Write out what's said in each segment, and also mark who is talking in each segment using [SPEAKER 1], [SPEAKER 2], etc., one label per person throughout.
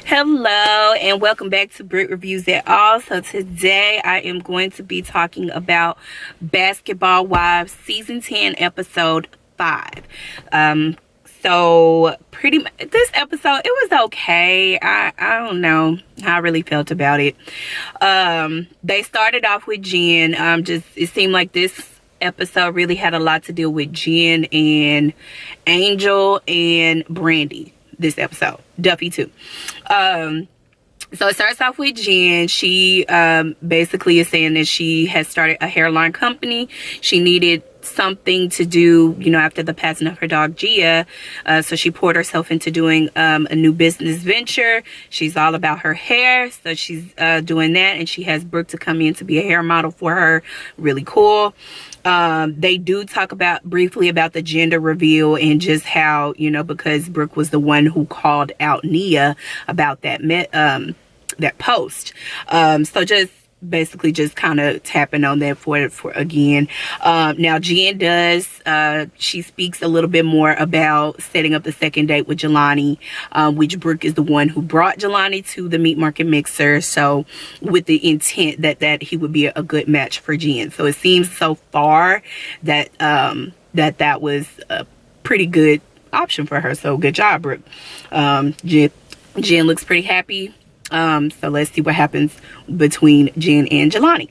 [SPEAKER 1] Hello and welcome back to Brit Reviews at All. So today I am going to be talking about Basketball Wives Season 10 Episode 5. So pretty much this episode, it was okay. I don't know how I really felt about it. They started off with Jen. It seemed like this episode really had a lot to deal with Jen and Angel and Brandi. This episode, Duffy too. So it starts off with Jen. She basically is saying that she has started a hairline company. She needed something to do, after the passing of her dog Gia. So she poured herself into doing a new business venture. She's all about her hair. So she's doing that. And she has Brooke to come in to be a hair model for her. Really cool. They do talk briefly about the gender reveal and just how, because Brooke was the one who called out Nia about that post. So just basically just kind of tapping on that for again. Now Jen does, she speaks a little bit more about setting up the second date with Jelani, which Brooke is the one who brought Jelani to the meat market mixer. So with the intent that he would be a good match for Jen. So it seems so far that that was a pretty good option for her. So good job, Brooke. Jen looks pretty happy. So let's see what happens between Jen and Jelani.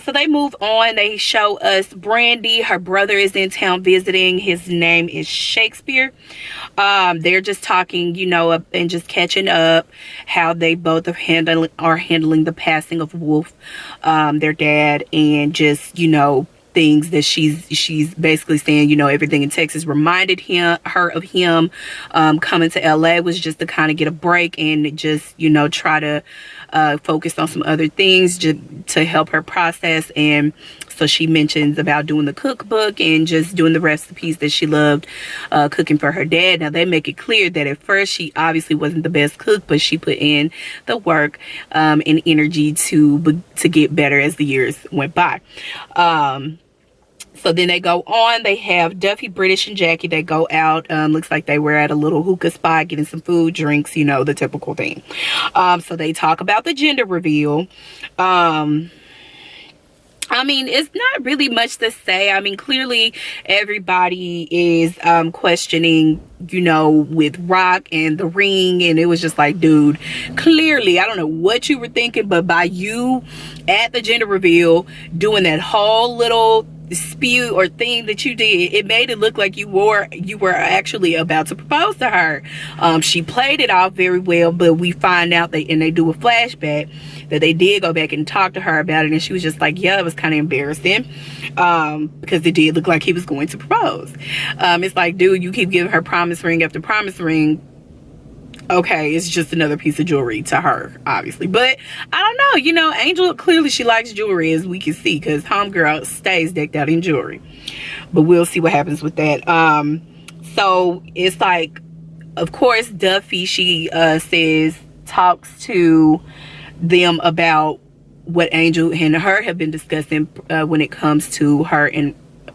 [SPEAKER 1] So they move on. They show us Brandi. Her brother is in town visiting. His name is Shakespeare. They're just talking, and just catching up how they both are handling the passing of Wolf, their dad, and just, things that she's basically saying, everything in Texas reminded her of him. Coming to LA was just to kind of get a break and just, try to focus on some other things just to help her process. And so she mentions about doing the cookbook and just doing the recipes that she loved cooking for her dad. Now they make it clear that at first she obviously wasn't the best cook, but she put in the work and energy to get better as the years went by. So then they go on. They have Duffy, British, and Jackie. They go out. Looks like they were at a little hookah spot getting some food, drinks, the typical thing. So they talk about the gender reveal. It's not really much to say. Clearly everybody is questioning, with Rock and the ring. And it was just like, dude, clearly, I don't know what you were thinking, but by you at the gender reveal doing that whole little spew or thing that you did, it made it look like you were actually about to propose to her. She played it off very well, but we find out and they do a flashback that they did go back and talk to her about it, and she was just like, yeah, it was kind of embarrassing because it did look like he was going to propose. It's like, dude, you keep giving her promise ring after promise ring. Okay, it's just another piece of jewelry to her, obviously. But I don't know, Angel, clearly she likes jewelry, as we can see, because homegirl stays decked out in jewelry. But we'll see what happens with that. So it's like, of course, Duffy, she talks to them about what Angel and her have been discussing when it comes to her and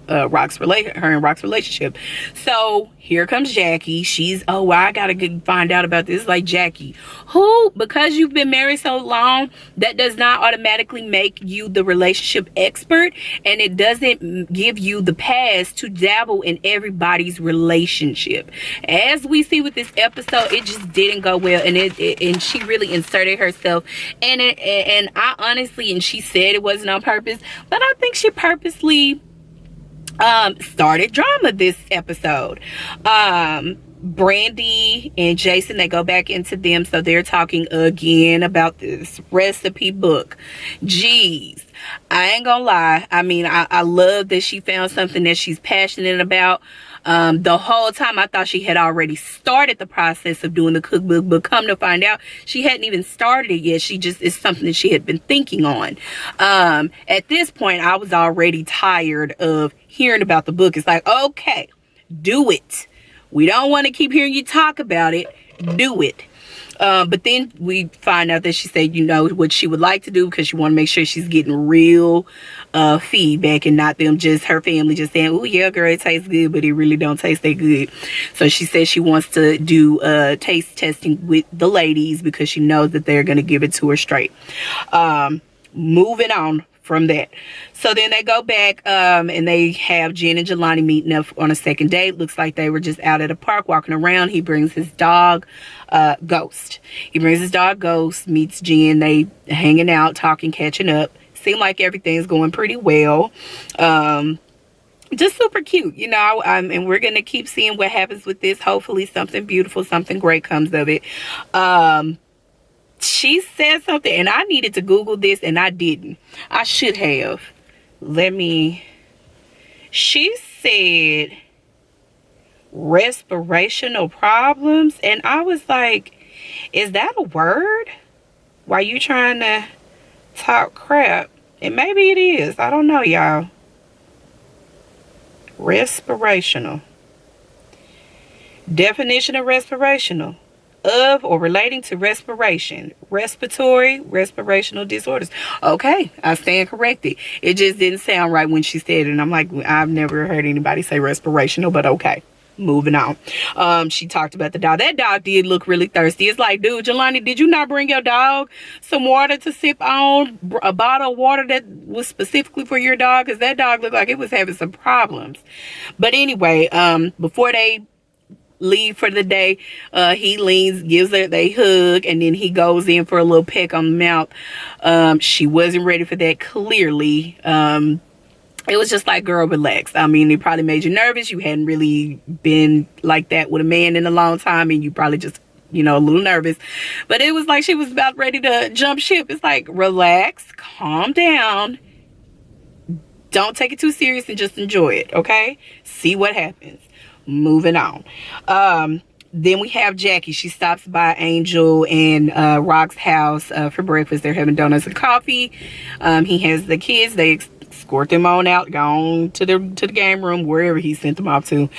[SPEAKER 1] Rock's relationship. So here comes Jackie. She's, I gotta find out about this. Like, Jackie, who, because you've been married so long, that does not automatically make you the relationship expert, and it doesn't give you the pass to dabble in everybody's relationship. As we see with this episode, it just didn't go well, and she really inserted herself, and I honestly, and she said it wasn't on purpose, but I think she purposely started drama this episode. Brandi and Jason, they go back into them, so they're talking again about this recipe book. Jeez, I ain't gonna lie. I love that she found something that she's passionate about. The whole time I thought she had already started the process of doing the cookbook, but come to find out she hadn't even started it yet. It's something that she had been thinking on. At this point, I was already tired of hearing about the book. It's like, okay, do it. We don't want to keep hearing you talk about it. Do it. But then we find out that she said, you know, what she would like to do, because she want to make sure she's getting real feedback, and not them just her family just saying, oh yeah girl, it tastes good, but it really don't taste that good. So she says she wants to do taste testing with the ladies, because she knows that they're going to give it to her straight. Moving on from that, so then they go back and they have Jen and Jelani meeting up on a second date. Looks like they were just out at a park walking around. He brings his dog Ghost. Meets Jen. They hanging out, talking, catching up. Seem like everything's going pretty well. Just super cute, you know. And we're gonna keep seeing what happens with this. Hopefully something beautiful, something great comes of it. She said something, and I needed to Google this, and I didn't. I should have. She said respirational problems, and I was like, is that a word? Why you trying to talk crap? And maybe it is. I don't know, y'all. Respirational. Definition of respirational: of or relating to respiration, respirational disorders. Okay, I stand corrected. It just didn't sound right when she said it, and I'm like, I've never heard anybody say respirational, but okay. Moving on. She talked about the dog. That dog did look really thirsty. It's like, dude, Jelani, did you not bring your dog some water to sip on? A bottle of water that was specifically for your dog? Because that dog looked like it was having some problems. But anyway, before they leave for the day, he leans, gives her a hug, and then he goes in for a little peck on the mouth. She wasn't ready for that, clearly. It was just like, girl, relax. I mean, it probably made you nervous. You hadn't really been like that with a man in a long time, and you probably just, you know, a little nervous. But it was like she was about ready to jump ship. It's like, relax, calm down. Don't take it too serious and just enjoy it, okay? See what happens. Moving on. Then we have Jackie. She stops by Angel and Rock's house for breakfast. They're having donuts and coffee. He has the kids. They escort them on out, gone to the game room, wherever he sent them off to.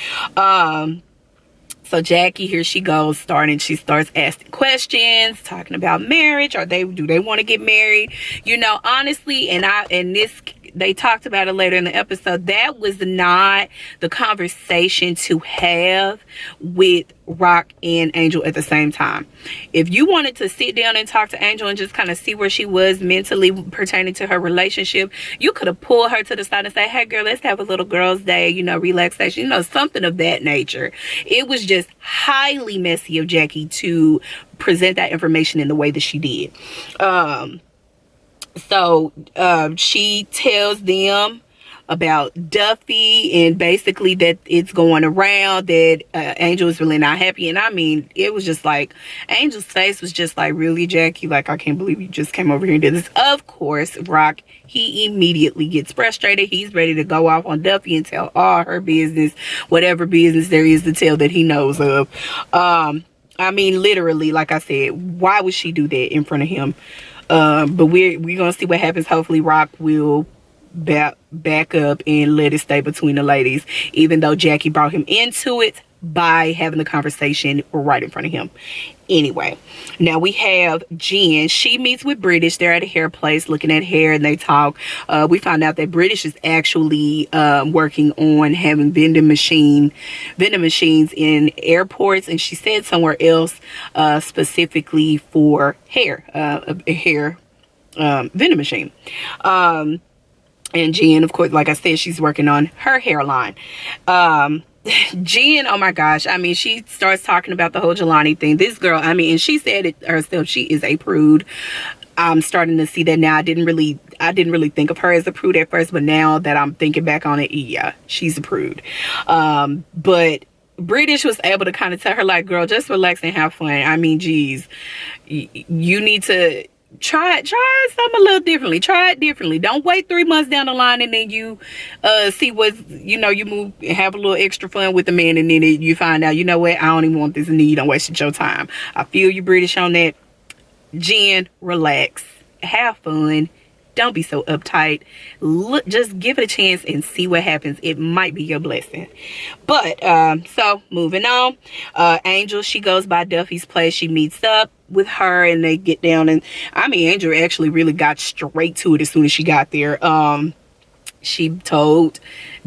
[SPEAKER 1] So Jackie, here she goes, she starts asking questions, talking about marriage. Do they want to get married? You know, honestly, they talked about it later in the episode, that was not the conversation to have with Rock and Angel at the same time. If you wanted to sit down and talk to Angel and just kind of see where she was mentally pertaining to her relationship, you could have pulled her to the side and say, hey girl, let's have a little girls' day, you know, relaxation, you know, something of that nature. It was just highly messy of Jackie to present that information in the way that she did. So she tells them about Duffy, and basically that it's going around that Angel is really not happy. And I mean, it was just like, Angel's face was just like, really, Jackie? Like, I can't believe you just came over here and did this. Of course, Rock, he immediately gets frustrated. He's ready to go off on Duffy and tell all her business, whatever business there is to tell that he knows of. I mean, literally, like I said, why would she do that in front of him? But we're gonna see what happens. Hopefully Rock will back up and let it stay between the ladies, even though Jackie brought him into it by having the conversation right in front of him. Anyway, now we have Jen. She meets with British. They're at a hair place looking at hair, and they talk. We found out that British is actually working on having vending machines in airports, and she said somewhere else specifically for hair, a hair vending machine. And Jen, of course, like I said, she's working on her hairline. Jen, oh my gosh, I mean, she starts talking about the whole Jelani thing. This girl, I mean, and she said it herself, she is a prude. I'm starting to see that now. I didn't really think of her as a prude at first, but now that I'm thinking back on it, yeah, she's a prude. But British was able to kind of tell her, like, girl, just relax and have fun. I mean, geez, you need to try something a little differently. Try it differently. Don't wait 3 months down the line and then you see what's, you know, you move and have a little extra fun with the man, and then you find out, you know what, I don't even want this, and then you don't waste your time. I feel you, British, on that. Jen, relax, have fun, Don't be so uptight. Look, just give it a chance and see what happens. It might be your blessing. But so moving on, Angel, she goes by Duffy's place. She meets up with her and they get down, and I mean, Angel actually really got straight to it as soon as she got there. She told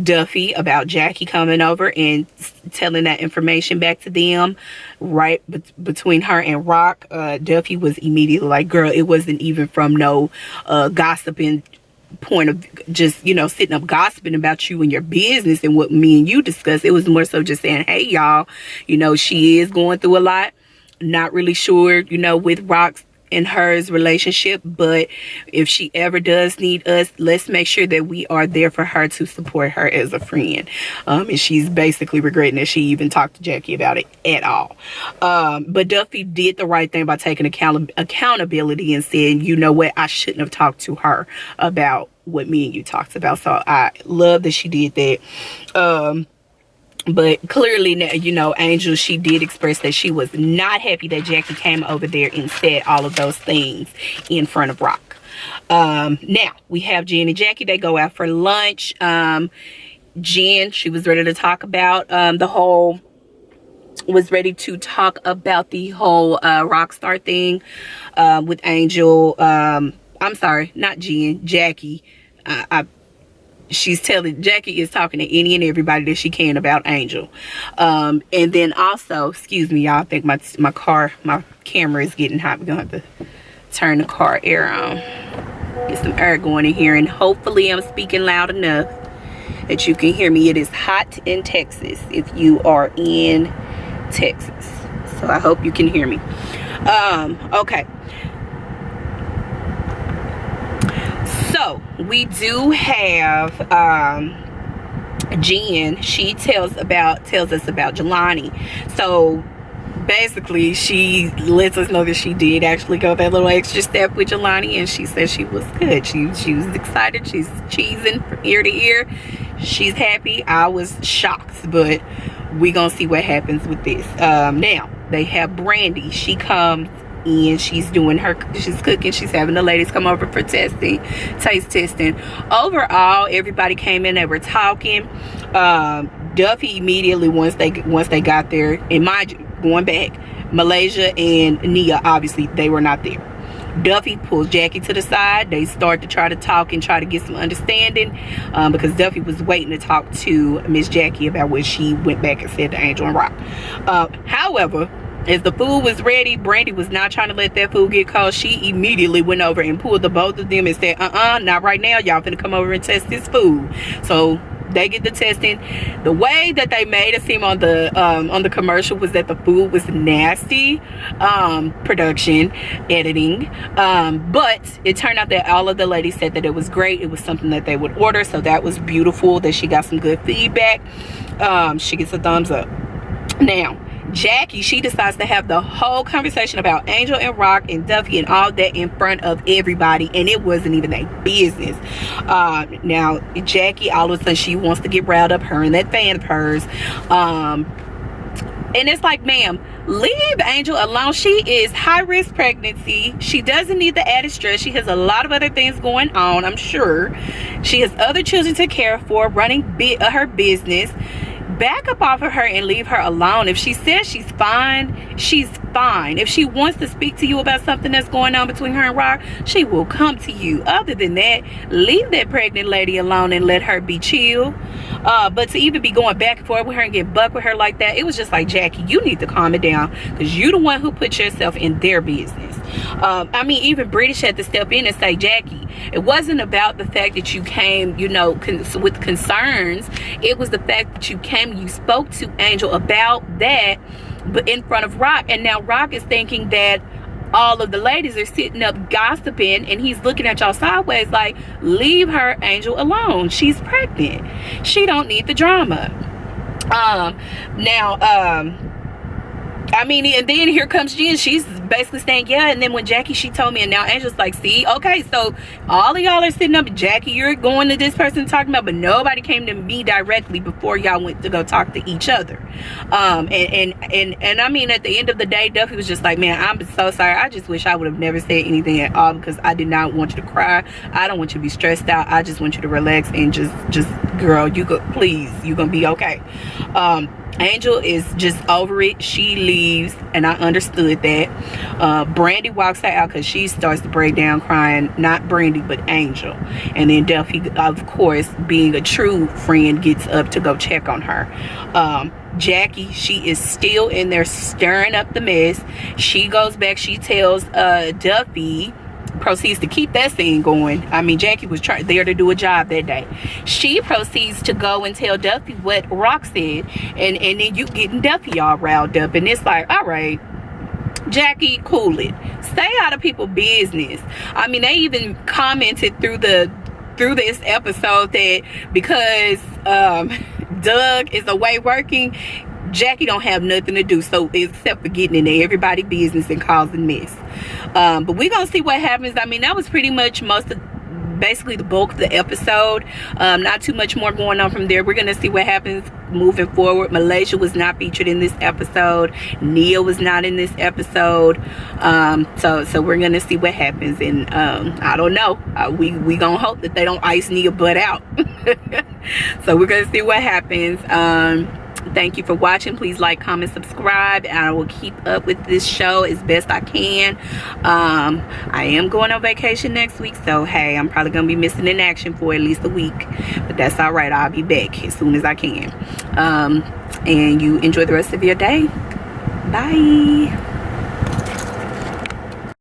[SPEAKER 1] Duffy about Jackie coming over and telling that information back to them, right between her and Rock. Duffy was immediately like, girl, it wasn't even from no gossiping point of just, you know, sitting up gossiping about you and your business and what me and you discussed. It was more so just saying, hey, y'all, you know, she is going through a lot. Not really sure, you know, with Rock's and hers relationship, but if she ever does need us, let's make sure that we are there for her to support her as a friend. And she's basically regretting that she even talked to Jackie about it at all. But Duffy did the right thing by taking accountability and saying, you know what, I shouldn't have talked to her about what me and you talked about. So I love that she did that. But clearly, you know, Angel, she did express that she was not happy that Jackie came over there and said all of those things in front of Rock. Now, we have Jen and Jackie. They go out for lunch. Jen, she was ready to talk about the whole Rockstar thing with Angel. I'm sorry, not Jen, Jackie. Jackie is talking to any and everybody that she can about Angel. And then also, excuse me, y'all, I think my camera is getting hot. We're gonna have to turn the car air on. Get some air going in here, and hopefully I'm speaking loud enough that you can hear me. It is hot in Texas if you are in Texas. So I hope you can hear me. Okay. So we do have Jen. She tells us about Jelani. So basically, she lets us know that she did actually go that little extra step with Jelani, and she said she was good. She was excited. She's cheesing from ear to ear. She's happy. I was shocked, but we gonna see what happens with this. Now they have Brandi. She comes and she's cooking. She's having the ladies come over for taste testing. Overall, everybody came in. They were talking. Duffy immediately, once they got there, and mind you, going back, Malaysia and Nia, obviously they were not there. Duffy pulls Jackie to the side. They start to try to talk and try to get some understanding, because Duffy was waiting to talk to Miss Jackie about what she went back and said to Angel and Rock. However, as the food was ready, Brandi was not trying to let that food get cold. She immediately went over and pulled the both of them and said, not right now. Y'all finna come over and test this food. So they get the testing. The way that they made it seem on the commercial was that the food was nasty. Production, editing. But it turned out that all of the ladies said that it was great. It was something that they would order. So that was beautiful that she got some good feedback. She gets a thumbs up. Now, Jackie, she decides to have the whole conversation about Angel and Rock and Duffy and all that in front of everybody, and it wasn't even their business. Now, Jackie, all of a sudden, she wants to get riled up, her and that fan of hers. And it's like, ma'am, leave Angel alone. She is high-risk pregnancy. She doesn't need the added stress. She has a lot of other things going on, I'm sure. She has other children to care for, running her business. Back up off of her and leave her alone. If she says she's fine, she's fine. If she wants to speak to you about something that's going on between her and Rock, she will come to you. Other than that, leave that pregnant lady alone and let her be chill. But to even be going back and forth with her and get buck with her like that, it was just like, Jackie, you need to calm it down, because you the one who put yourself in their business. I mean, even British had to step in and say, Jackie, it wasn't about the fact that you came, you know, with concerns. It was the fact that you came, you spoke to Angel about that, but in front of Rock, and now Rock is thinking that all of the ladies are sitting up gossiping, and he's looking at y'all sideways like, leave her, Angel, alone. She's pregnant. She don't need the drama. I mean, and then here comes Jen. She's basically saying, yeah. And then when Jackie, she told me, and now Angel's like, see, okay, so all of y'all are sitting up, Jackie, you're going to this person talking about, but nobody came to me directly before y'all went to go talk to each other. And I mean, at the end of the day, Duffy was just like, man, I'm so sorry. I just wish I would have never said anything at all, because I did not want you to cry. I don't want you to be stressed out. I just want you to relax and just girl, you go, please, you're gonna be okay. Angel is just over it. She leaves, and I understood that. Brandi walks her out because she starts to break down crying. Not Brandi, but Angel. And then Duffy, of course, being a true friend, gets up to go check on her. Jackie, she is still in there stirring up the mess. She goes back, she tells Duffy, proceeds to keep that scene going. I mean, Jackie was there to do a job that day. She proceeds to go and tell Duffy what Rock said, and then you getting Duffy all riled up, and it's like, all right, Jackie, cool it. Stay out of people's business. I mean, they even commented through this episode that because Doug is away working, Jackie don't have nothing to do, so except for getting into everybody's business and causing mess. But we're gonna see what happens. I mean, that was pretty much basically the bulk of the episode. Not too much more going on from there. We're gonna see what happens moving forward. Malaysia was not featured in this episode. Nia was not in this episode. So we're gonna see what happens, and I don't know. We gonna hope that they don't ice Nia butt out. So we're gonna see what happens. Thank you for watching. Please like, comment, subscribe, and I will keep up with this show as best I can. I am going on vacation next week, so hey, I'm probably gonna be missing in action for at least a week, but that's all right. I'll be back as soon as I can. And you enjoy the rest of your day. Bye.